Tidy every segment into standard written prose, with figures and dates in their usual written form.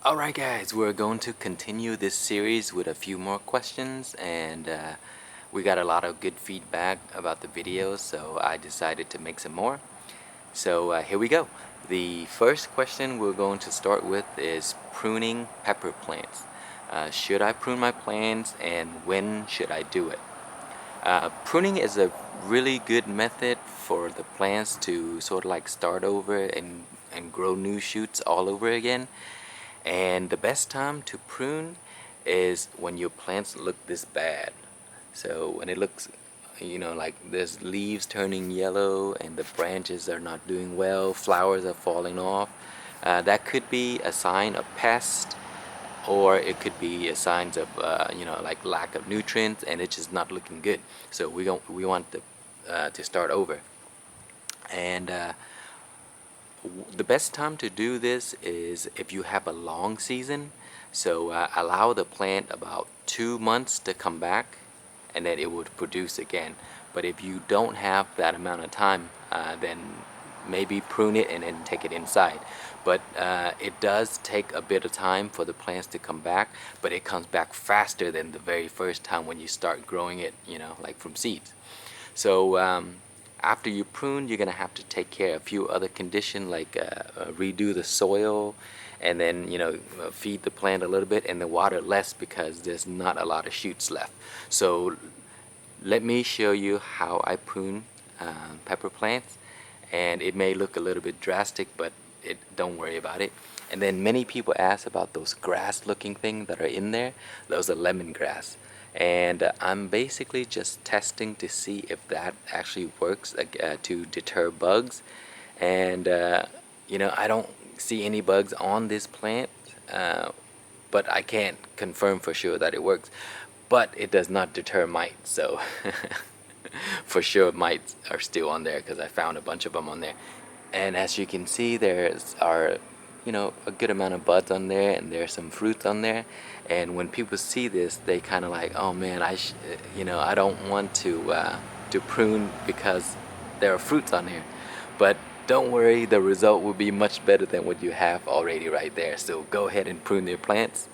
Alright guys, we're going to continue this series with a few more questions, and we got a lot of good feedback about the videos, so I decided to make some more. So here we go. The first question we're going to start with is pruning pepper plants. Should I prune my plants, and when should I do it? Pruning is a really good method for the plants to sort of like start over and grow new shoots all over again. And the best time to prune is when your plants look this bad. So when it looks, like there's leaves turning yellow and the branches are not doing well, flowers are falling off, that could be a sign of pest, or it could be a signs of like lack of nutrients, and it's just not looking good. So we want to start over. And the best time to do this is if you have a long season. So allow the plant about 2 months to come back, and then it would produce again. But if you don't have that amount of time, then maybe prune it and then take it inside. But it does take a bit of time for the plants to come back, but it comes back faster than the very first time when you start growing it, like from seeds. So after you prune, you're gonna have to take care of a few other conditions, like redo the soil, and then feed the plant a little bit, and then water less because there's not a lot of shoots left. So let me show you how I prune pepper plants, and it may look a little bit drastic, but don't worry about it. And then many people ask about those grass looking things that are in there. Those are lemongrass, and I'm basically just testing to see if that actually works to deter bugs. And I don't see any bugs on this plant, but I can't confirm for sure that it works. But it does not deter mites, so for sure mites are still on there because I found a bunch of them on there. And as you can see, there's a good amount of buds on there, and there's some fruits on there. And when people see this, they kind of like, oh man, I don't want to prune because there are fruits on here. But don't worry, the result will be much better than what you have already right there. So go ahead and prune your plants.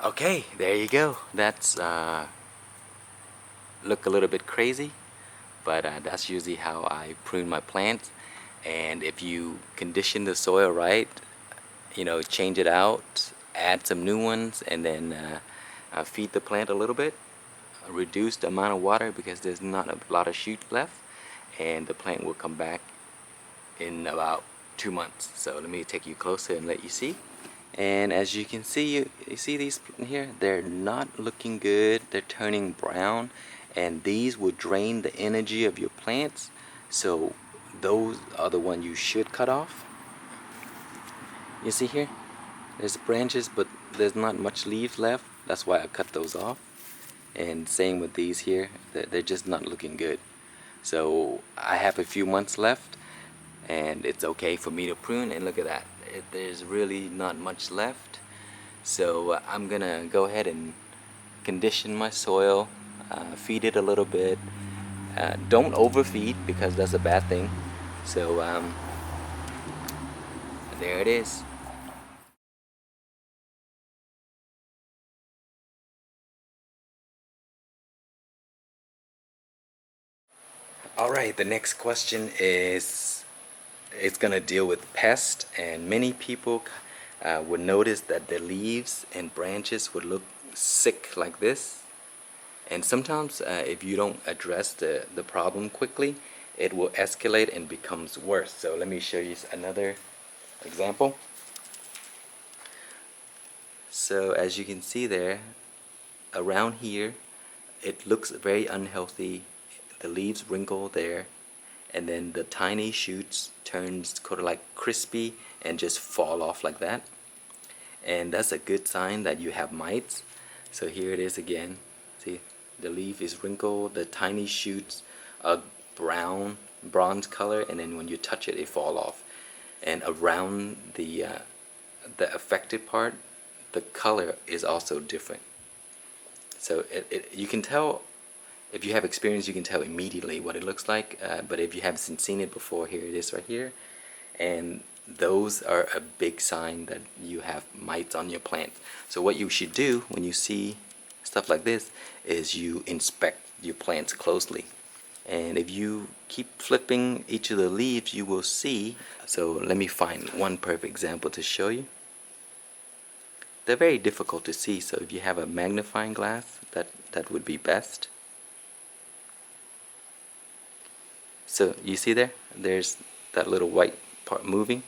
Okay, there you go. That's look a little bit crazy, but that's usually how I prune my plants. And if you condition the soil right, change it out, add some new ones, and then feed the plant a little bit, reduce the amount of water because there's not a lot of shoots left, and the plant will come back in about 2 months. So let me take you closer and let you see. And as you can see, you see these here, they're not looking good, they're turning brown, and these will drain the energy of your plants. So those are the ones you should cut off. You see here, there's branches, but there's not much leaves left. That's why I cut those off. And same with these here, they're just not looking good. So I have a few months left, and it's okay for me to prune. And look at that, there's really not much left. So I'm gonna go ahead and condition my soil, feed it a little bit. Don't overfeed because that's a bad thing. So there it is. Alright, the next question is, it's gonna deal with pests, and many people would notice that the leaves and branches would look sick like this. And sometimes if you don't address the problem quickly, it will escalate and becomes worse. So let me show you another example. So as you can see there, around here, it looks very unhealthy. The leaves wrinkle there, and then the tiny shoots turns kind of like crispy and just fall off like that. And that's a good sign that you have mites. So here it is again. See, the leaf is wrinkled, the tiny shoots are brown, bronze color, and then when you touch it, it fall off. And around the affected part, the color is also different. So you can tell, if you have experience, you can tell immediately what it looks like. But if you haven't seen it before, here it is right here. And those are a big sign that you have mites on your plants. So what you should do when you see stuff like this is you inspect your plants closely. And if you keep flipping each of the leaves, you will see. So let me find one perfect example to show you. They're very difficult to see, so if you have a magnifying glass, that would be best. So you see there? There's that little white part moving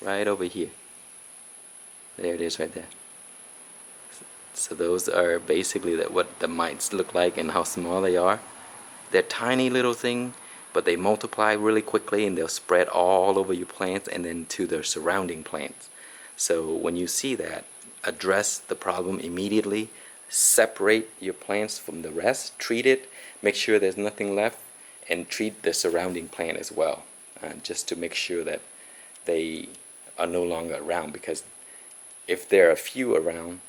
right over here. There it is right there. So those are basically what the mites look like and how small they are. They're tiny little thing, but they multiply really quickly and they'll spread all over your plants and then to the surrounding plants. So when you see that, address the problem immediately, separate your plants from the rest, treat it, make sure there's nothing left, and treat the surrounding plant as well, just to make sure that they are no longer around, because if there are a few around,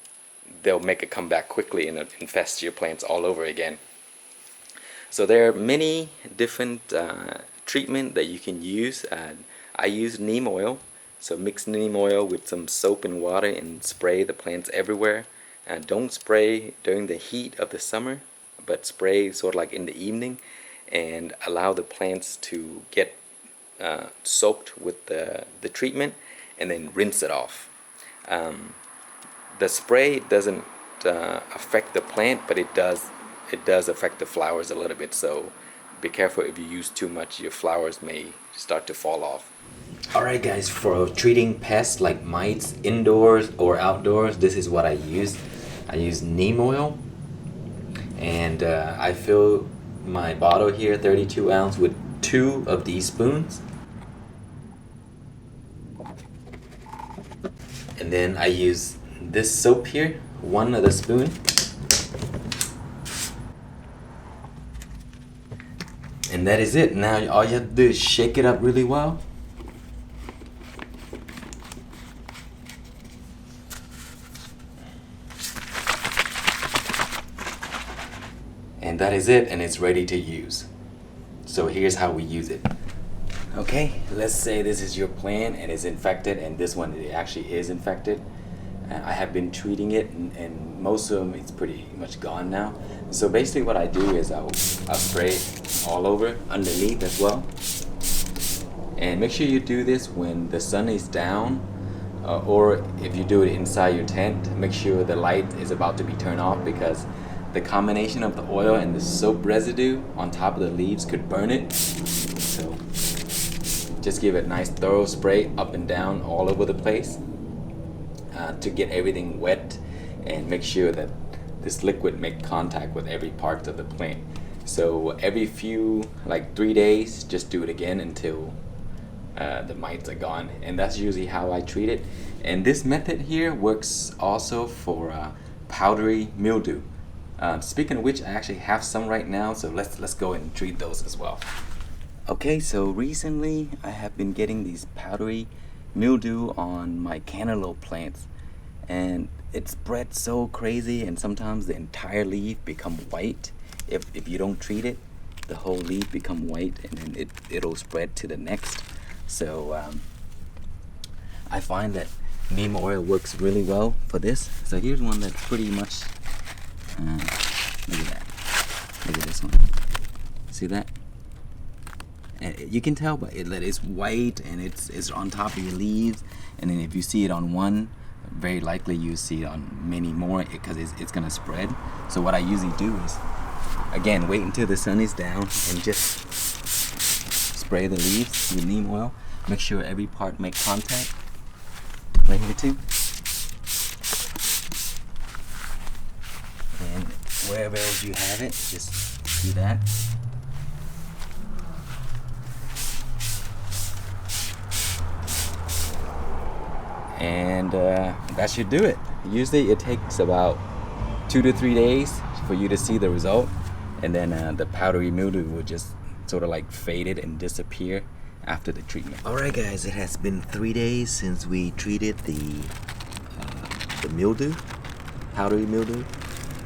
they'll make a comeback quickly and infest your plants all over again. So there are many different treatment that you can use. I use neem oil. So mix neem oil with some soap and water and spray the plants everywhere. Don't spray during the heat of the summer, but spray sort of like in the evening, and allow the plants to get soaked with the treatment, and then rinse it off. The spray doesn't affect the plant, but it does affect the flowers a little bit. So be careful, if you use too much, your flowers may start to fall off. Alright guys, for treating pests like mites indoors or outdoors, this is what I use. I use neem oil, and I fill my bottle here, 32 ounce, with 2 of these spoons. And then I use this soap here, 1 of the spoon. And that is it. Now all you have to do is shake it up really well. And that is it, and it's ready to use. So here's how we use it. Okay, let's say this is your plant and it's infected, and this one, it actually is infected. I have been treating it, and most of them, it's pretty much gone now. So basically what I do is I'll spray it all over, underneath as well. And make sure you do this when the sun is down, or if you do it inside your tent, make sure the light is about to be turned off, because the combination of the oil and the soap residue on top of the leaves could burn it. So just give it a nice thorough spray up and down all over the place to get everything wet, and make sure that this liquid make contact with every part of the plant. So every few, like 3 days, just do it again until the mites are gone. And that's usually how I treat it. And this method here works also for powdery mildew. Speaking of which, I actually have some right now, so let's go and treat those as well. Okay, so recently I have been getting these powdery mildew on my cantaloupe plants, and it spread so crazy, and sometimes the entire leaf become white. If you don't treat it, the whole leaf become white, and then it'll spread to the next. So I find that neem oil works really well for this. So here's one that's pretty much look at that. Look at this one. See that? And you can tell by it that it's white and it's on top of your leaves. And then if you see it on one, very likely you see it on many more, because it's gonna spread. So what I usually do is, again, wait until the sun is down and just spray the leaves with neem oil. Make sure every part make contact. Right here too. And wherever else you have it, just do that. And that should do it. Usually it takes about 2 to 3 days for you to see the result, and then the powdery mildew will just sort of like faded and disappear after the treatment. Alright guys, it has been 3 days since we treated the mildew, powdery mildew,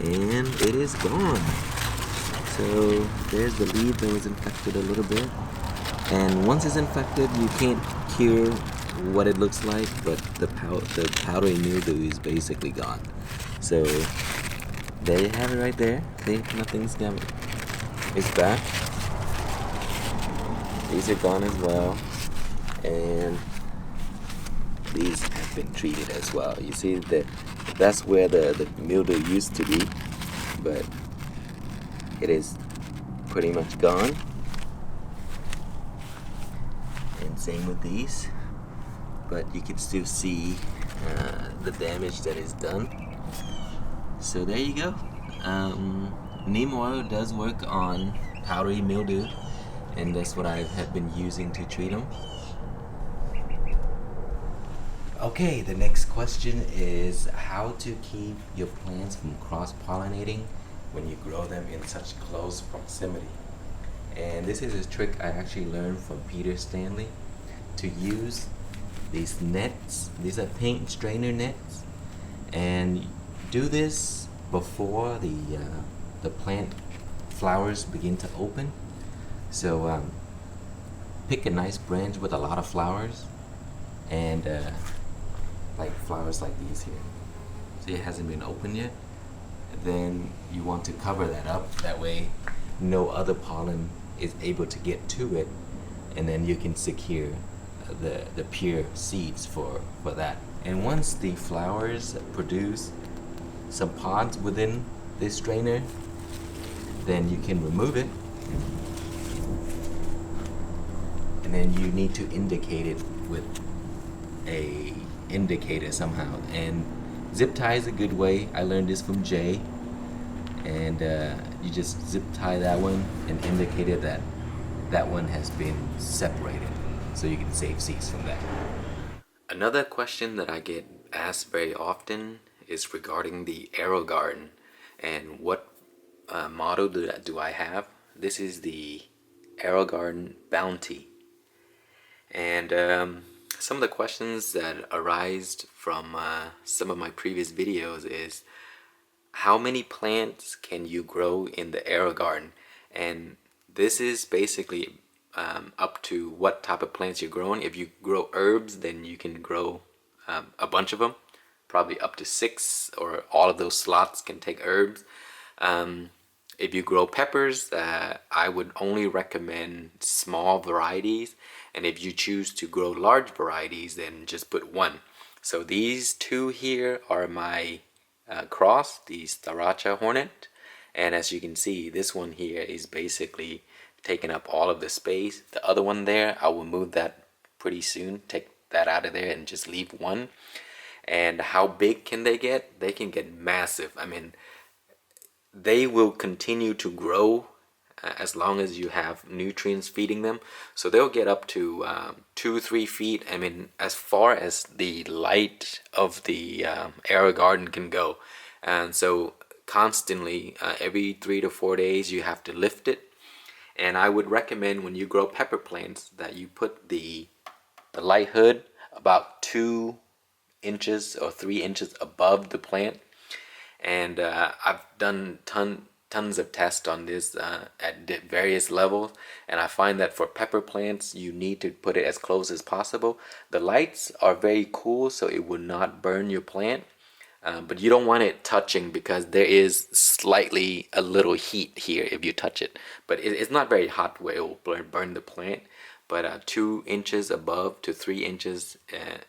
and it is gone. So there's the leaf that was infected a little bit, and once it's infected you can't cure what it looks like, but the powdery mildew is basically gone. So there you have it right there. See, nothing's damaged. It's back. These are gone as well, and these have been treated as well. You see that that's where the mildew used to be, but it is pretty much gone. And same with these, but you can still see the damage that is done. So there you go. Neem oil does work on powdery mildew, and that's what I have been using to treat them. Okay, the next question is how to keep your plants from cross-pollinating when you grow them in such close proximity. And this is a trick I actually learned from Peter Stanley, to use these nets. These are paint strainer nets, and do this before the plant flowers begin to open. So pick a nice branch with a lot of flowers, and like flowers like these here. See, it hasn't been opened yet. Then you want to cover that up. That way no other pollen is able to get to it, and then you can secure the pure seeds for that. And once the flowers produce some pods within this strainer, then you can remove it, and then you need to indicate it with a indicator somehow. And zip tie is a good way. I learned this from Jay, and you just zip tie that one and indicate it that that one has been separated, so you can save seeds from that. Another question that I get asked very often is regarding the AeroGarden and what motto do I have. This is the AeroGarden Bounty. And some of the questions that arised from some of my previous videos is, how many plants can you grow in the AeroGarden? And this is basically up to what type of plants you're growing. If you grow herbs, then you can grow a bunch of them, probably up to 6, or all of those slots can take herbs. If you grow peppers, I would only recommend small varieties, and if you choose to grow large varieties, then just put 1. So these 2 here are my cross, the Starr-Racha hornet, and as you can see, this one here is basically taking up all of the space. The other one there, I will move that pretty soon, take that out of there and just leave 1. And how big can they get? They can get massive. I mean, they will continue to grow as long as you have nutrients feeding them. So they'll get up to 2-3 feet. I mean, as far as the light of the AeroGarden can go. And so constantly, every 3 to 4 days, you have to lift it. And I would recommend when you grow pepper plants that you put the light hood about 2 inches or 3 inches above the plant. And I've done tons of tests on this at various levels, and I find that for pepper plants you need to put it as close as possible. The lights are very cool, so it will not burn your plant, but you don't want it touching, because there is slightly a little heat here if you touch it, but it's not very hot where it will burn the plant. But 2 inches above to 3 inches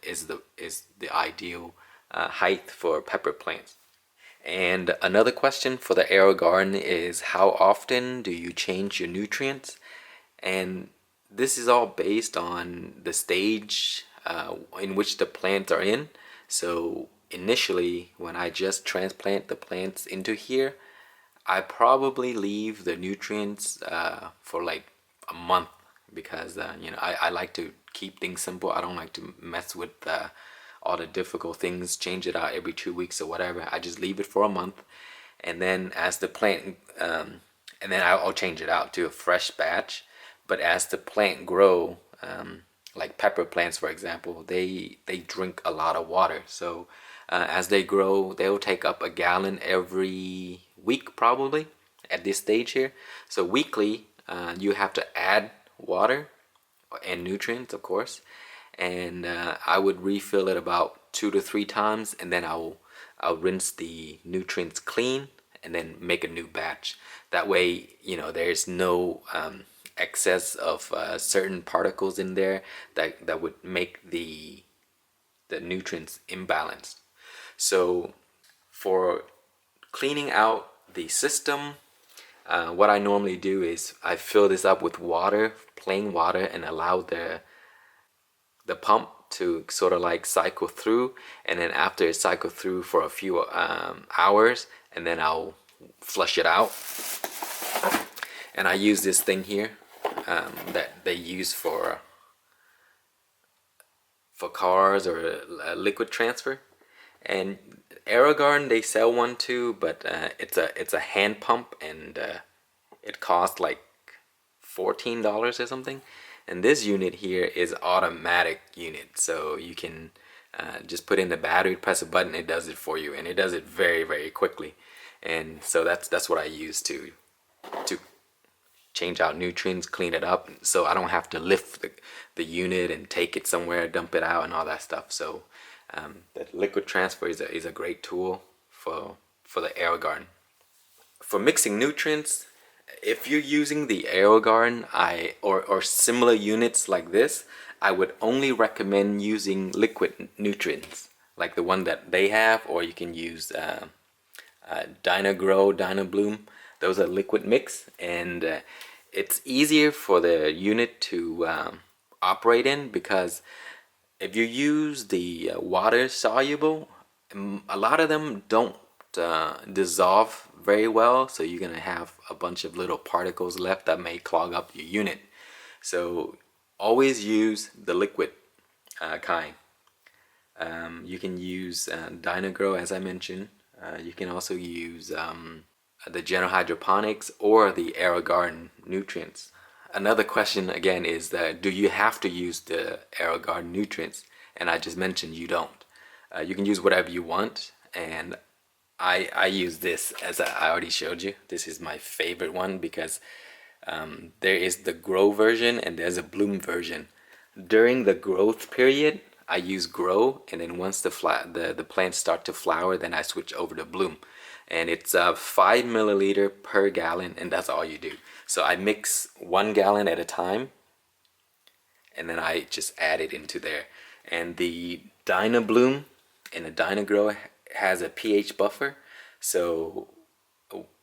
is the ideal height for pepper plants. And another question for the AeroGarden is, how often do you change your nutrients? And this is all based on the stage in which the plants are in. So initially, when I just transplant the plants into here, I probably leave the nutrients for like a month, because you know, I like to keep things simple. I don't like to mess with all the difficult things, change it out every 2 weeks or whatever. I just leave it for a month, and then as the plant and then I'll change it out to a fresh batch. but as the plant grow, like pepper plants for example, they drink a lot of water. So as they grow, they'll take up a gallon every week probably at this stage here. So weekly you have to add water and nutrients, of course, and I would refill it about 2 to 3 times, and then I'll rinse the nutrients clean and then make a new batch. That way, you know, there's no excess of certain particles in there that would make the nutrients imbalanced. So for cleaning out the system, what I normally do is I fill this up with water, plain water, and allow the pump to sort of like cycle through, and then after it cycles through for a few hours, and then I'll flush it out. And I use this thing here that they use for cars or liquid transfer. And AeroGarden, they sell one too, but it's a hand pump, and it costs like $14 or something. And this unit here is automatic unit, so you can just put in the battery, press a button, it does it for you, and it does it very, very quickly. And so that's what I use to change out nutrients, clean it up, so I don't have to lift the unit and take it somewhere, dump it out, and all that stuff. So that liquid transfer is a great tool for the AeroGarden. For mixing nutrients, if you're using the AeroGarden or similar units like this, I would only recommend using liquid nutrients like the one that they have, or you can use Dynagrow, Dynabloom. Those are liquid mix, and it's easier for the unit to operate in, because if you use the water soluble, a lot of them don't dissolve very well, so you're gonna have a bunch of little particles left that may clog up your unit. So always use the liquid kind. You can use Dynagrow, as I mentioned. You can also use the General Hydroponics or the AeroGarden nutrients. Another question again is that, do you have to use the AeroGarden nutrients? And I just mentioned you don't. You can use whatever you want, and I use this, as I already showed you. This is my favorite one because there is the grow version and there's a bloom version. During the growth period, I use grow, and then once the plants start to flower, then I switch over to bloom. And it's 5 milliliter per gallon, and that's all you do. So I mix 1 gallon at a time, and then I just add it into there. And the Dynabloom and the Dynagrow has a pH buffer, so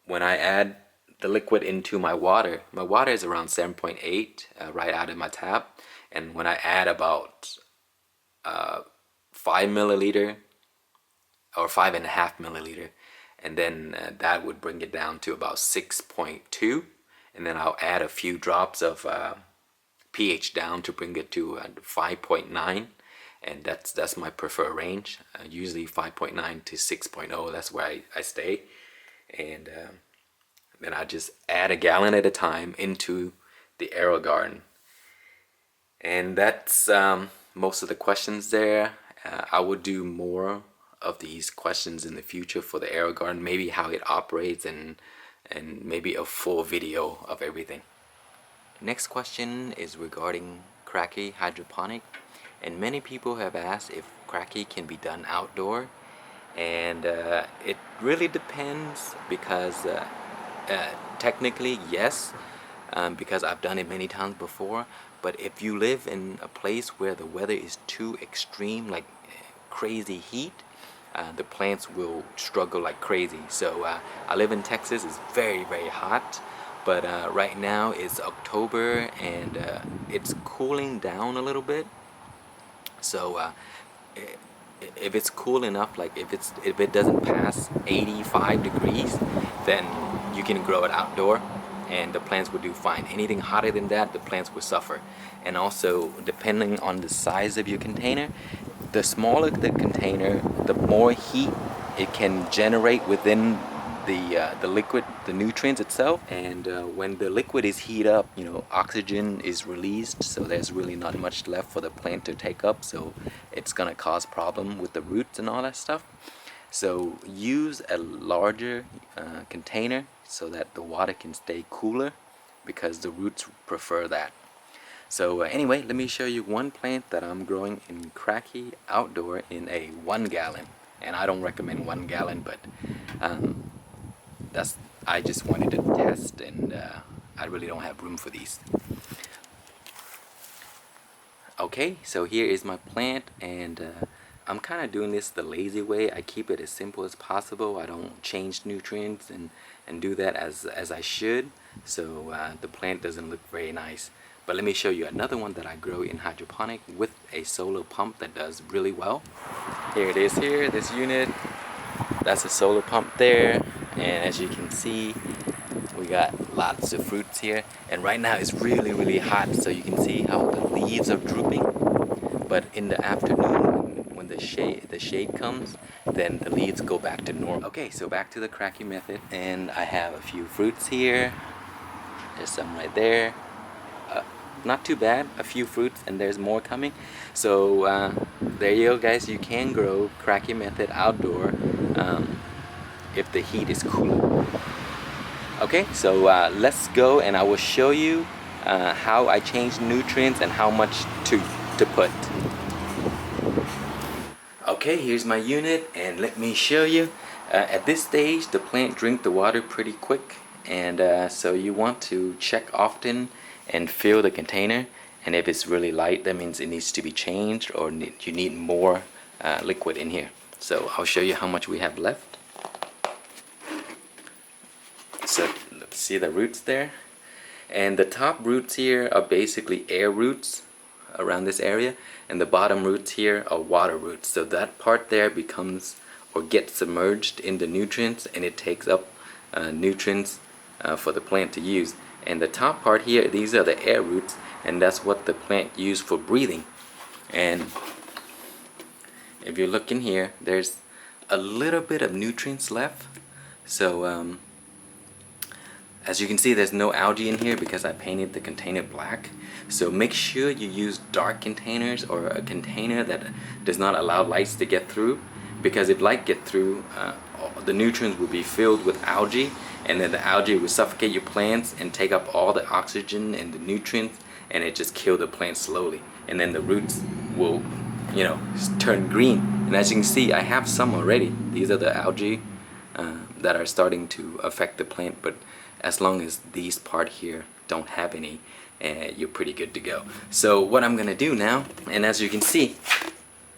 when I add the liquid into my water is around 7.8 right out of my tap, and when I add about 5 milliliter or 5.5 milliliter, and then that would bring it down to about 6.2, and then I'll add a few drops of pH down to bring it to 5.9, and that's my preferred range. Usually 5.9 to 6.0, that's where I stay. And then I just add a gallon at a time into the AeroGarden. And that's most of the questions there. I will do more of these questions in the future for the AeroGarden, maybe how it operates, and maybe a full video of everything. Next question is regarding Kratky hydroponic, and many people have asked if Kratky can be done outdoor, and it really depends, because technically yes, because I've done it many times before. But if you live in a place where the weather is too extreme, like crazy heat, the plants will struggle like crazy. So I live in Texas. It's very, very hot, but right now it's October, and it's cooling down a little bit. So if it's cool enough, like if it doesn't pass 85 degrees, then you can grow it outdoor, and the plants will do fine. Anything hotter than that, the plants will suffer. And also, depending on the size of your container, the smaller the container, the more heat it can generate within the liquid, the nutrients itself. And when the liquid is heated up, you know, oxygen is released, so there's really not much left for the plant to take up, so it's gonna cause problem with the roots and all that stuff. So use a larger container so that the water can stay cooler, because the roots prefer that. So anyway, let me show you one plant that I'm growing in Kratky outdoor in a 1 gallon. And I don't recommend 1 gallon, but I just wanted to test, and I really don't have room for these. Okay, so here is my plant, and I'm kind of doing this the lazy way. I keep it as simple as possible. I don't change nutrients and do that as I should, so the plant doesn't look very nice. But let me show you another one that I grow in hydroponic with a solar pump that does really well. Here it is here, this unit. That's a solar pump there, and as you can see, we got lots of fruits here. And right now it's really hot, so you can see how the leaves are drooping. But in the afternoon, when the shade comes, then the leaves go back to normal. Okay, so back to the Kratky method, and I have a few fruits here. There's some right there. Not too bad, a few fruits, and there's more coming. So there you go, guys. You can grow Kratky method outdoor if the heat is cooler. Okay, so let's go, and I will show you how I change nutrients and how much to put. Okay, here's my unit, and let me show you. At this stage, the plant drinks the water pretty quick, and so you want to check often and fill the container. And if it's really light, that means it needs to be changed, or you need more liquid in here. So I'll show you how much we have left. So let's see the roots there, and the top roots here are basically air roots around this area, and the bottom roots here are water roots. So that part there becomes or gets submerged in the nutrients, and it takes up nutrients for the plant to use. And the top part here, these are the air roots, and that's what the plant uses for breathing. And if you look in here, there's a little bit of nutrients left. So as you can see, there's no algae in here because I painted the container black. So make sure you use dark containers, or a container that does not allow lights to get through, because if light get through, the nutrients will be filled with algae, and then the algae will suffocate your plants and take up all the oxygen and the nutrients, and it just kill the plant slowly, and then the roots will, you know, turn green. And as you can see, I have some already. These are the algae that are starting to affect the plant, but as long as these part here don't have any, you're pretty good to go. So what I'm gonna do now, and as you can see,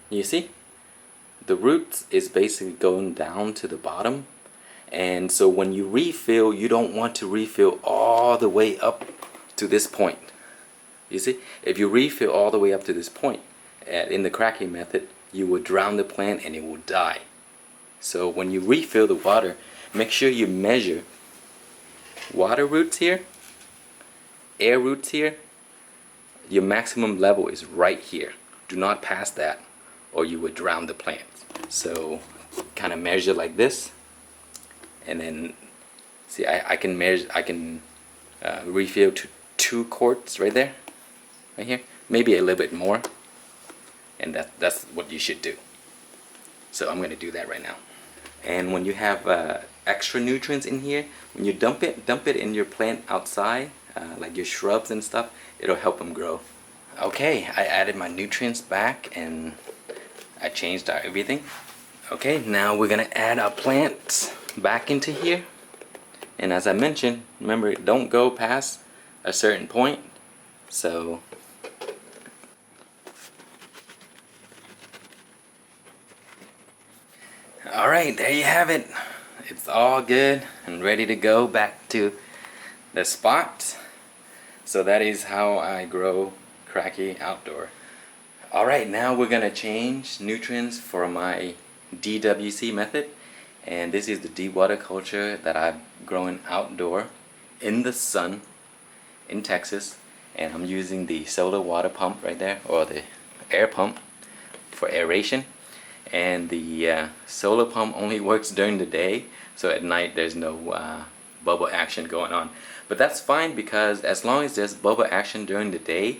you see the roots is basically going down to the bottom. And so when you refill, you don't want to refill all the way up to this point. You see, if you refill all the way up to this point in the Kratky method, you will drown the plant and it will die. So when you refill the water, make sure you measure water roots here, air roots here. Your maximum level is right here. Do not pass that, or you would drown the plants. So kind of measure like this, and then see, I can measure, I can refill to 2 quarts right there, right here, maybe a little bit more, and that's what you should do. So I'm going to do that right now. And when you have extra nutrients in here, when you dump it in your plant outside, like your shrubs and stuff, it'll help them grow. Okay, I added my nutrients back, and I changed everything. Okay, now we're gonna add our plants back into here, and as I mentioned, remember, don't go past a certain point. So alright, there you have it. It's all good and ready to go back to the spot. So that is how I grow Kratky outdoor. Alright, now we're gonna change nutrients for my DWC method, and this is the deep water culture that I've grown outdoor in the sun in Texas, and I'm using the solar water pump right there, or the air pump for aeration. And the solar pump only works during the day, so at night there's no bubble action going on. But that's fine, because as long as there's bubble action during the day,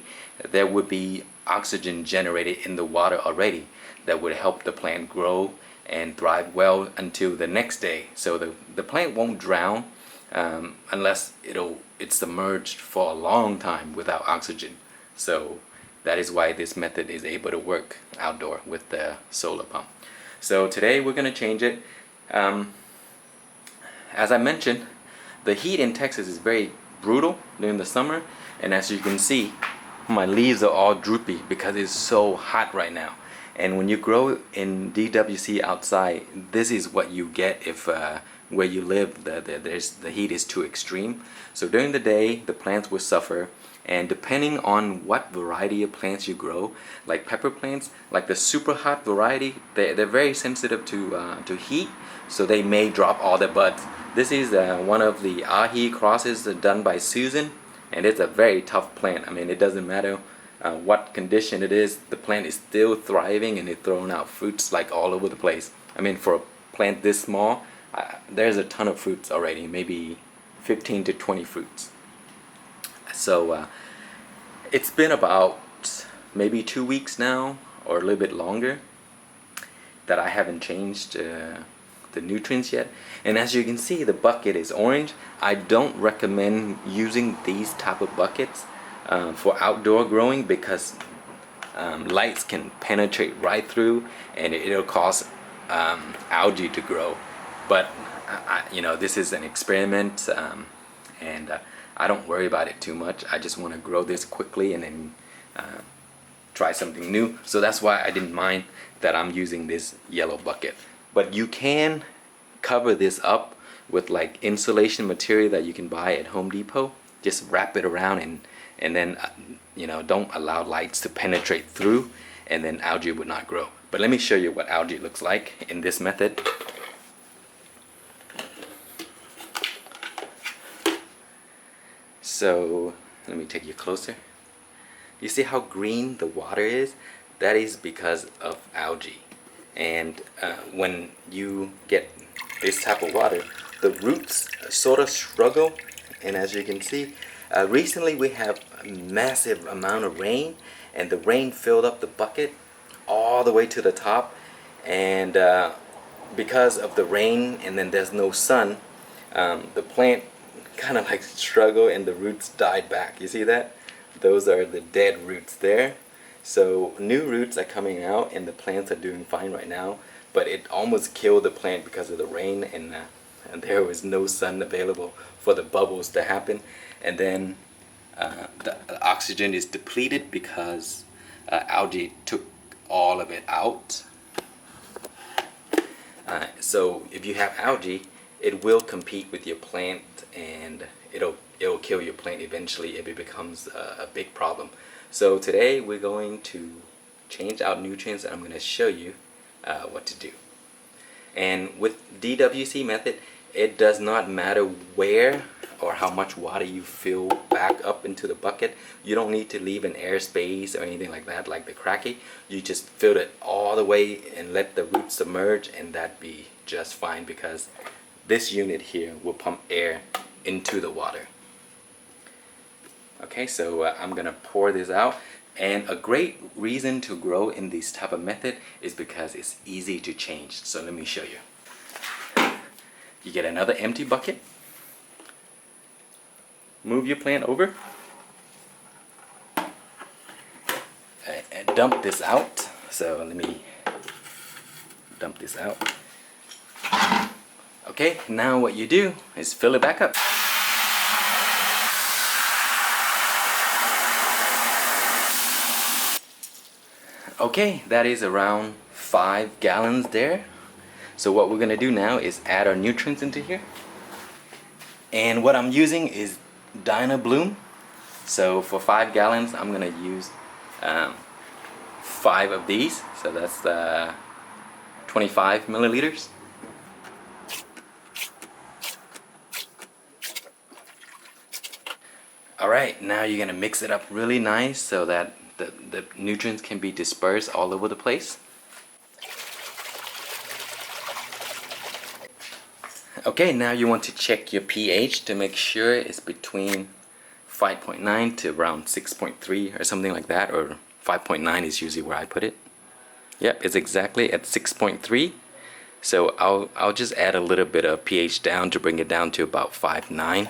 there would be oxygen generated in the water already that would help the plant grow and thrive well until the next day. So the plant won't drown unless it's submerged for a long time without oxygen. So that is why this method is able to work outdoor with the solar pump. So today we're going to change it. As I mentioned, the heat in Texas is very brutal during the summer, and as you can see, my leaves are all droopy because it's so hot right now. And when you grow in DWC outside, this is what you get if where you live the heat is too extreme. So during the day, the plants will suffer, and depending on what variety of plants you grow, like pepper plants, like the super hot variety, they're very sensitive to heat, so they may drop all their buds. This is one of the ahi crosses done by Susan, and it's a very tough plant. I mean, it doesn't matter what condition it is, the plant is still thriving and it's throwing out fruits like all over the place. I mean, for a plant this small, there's a ton of fruits already, maybe 15 to 20 fruits. So it's been about maybe 2 weeks now, or a little bit longer, that I haven't changed the nutrients yet. And as you can see, the bucket is orange. I don't recommend using these type of buckets for outdoor growing, because lights can penetrate right through and it'll cause algae to grow. But you know, this is an experiment, and I don't worry about it too much. I just want to grow this quickly and then try something new. So that's why I didn't mind that I'm using this yellow bucket. But you can cover this up with like insulation material that you can buy at Home Depot. Just wrap it around and then you know, don't allow lights to penetrate through, and then algae would not grow. But let me show you what algae looks like in this method. So let me take you closer. You see how green the water is? That is because of algae. And when you get this type of water, the roots sort of struggle. And as you can see, recently we have a massive amount of rain, and the rain filled up the bucket all the way to the top. And because of the rain, and then there's no sun, the plant kind of like struggle and the roots died back. You see that? Those are the dead roots there. So new roots are coming out, and the plants are doing fine right now, but it almost killed the plant because of the rain, and there was no sun available for the bubbles to happen. And then the oxygen is depleted because algae took all of it out. So if you have algae, it will compete with your plant, and it'll kill your plant eventually if it becomes a big problem. So today we're going to change out nutrients, and I'm going to show you what to do. And with DWC method, it does not matter where or how much water you fill back up into the bucket. You don't need to leave an airspace or anything like that, like the Kratky. You just fill it all the way and let the roots submerge, and that'd be just fine, because this unit here will pump air into the water. Okay, so I'm gonna pour this out. And a great reason to grow in this type of method is because it's easy to change. So let me show you. You get another empty bucket, move your plant over, and dump this out. So let me dump this out. Okay, now what you do is fill it back up. Okay, that is around 5 gallons there. So what we're gonna do now is add our nutrients into here. And what I'm using is Dyna Bloom. So for 5 gallons, I'm gonna use 5 of these. So that's 25 milliliters. Alright, now you're gonna mix it up really nice so that the nutrients can be dispersed all over the place. Okay, now you want to check your pH to make sure it's between 5.9 to around 6.3 or something like that, or 5.9 is usually where I put it. Yep, it's exactly at 6.3. So I'll just add a little bit of pH down to bring it down to about 5.9.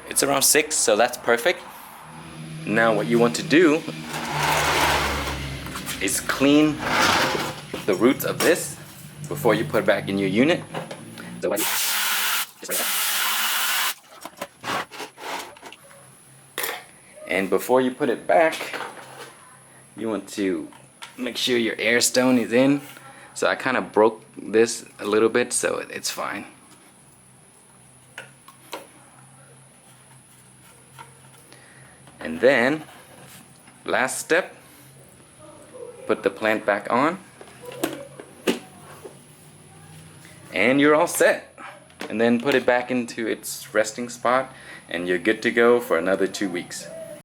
It's around 6, so that's perfect. Now what you want to do is clean the roots of this before you put it back in your unit. So just like that. And before you put it back, you want to make sure your air stone is in. So I kind of broke this a little bit, so it's fine. And then, last step, put the plant back on. And you're all set. And then put it back into its resting spot, and you're good to go for another 2 weeks.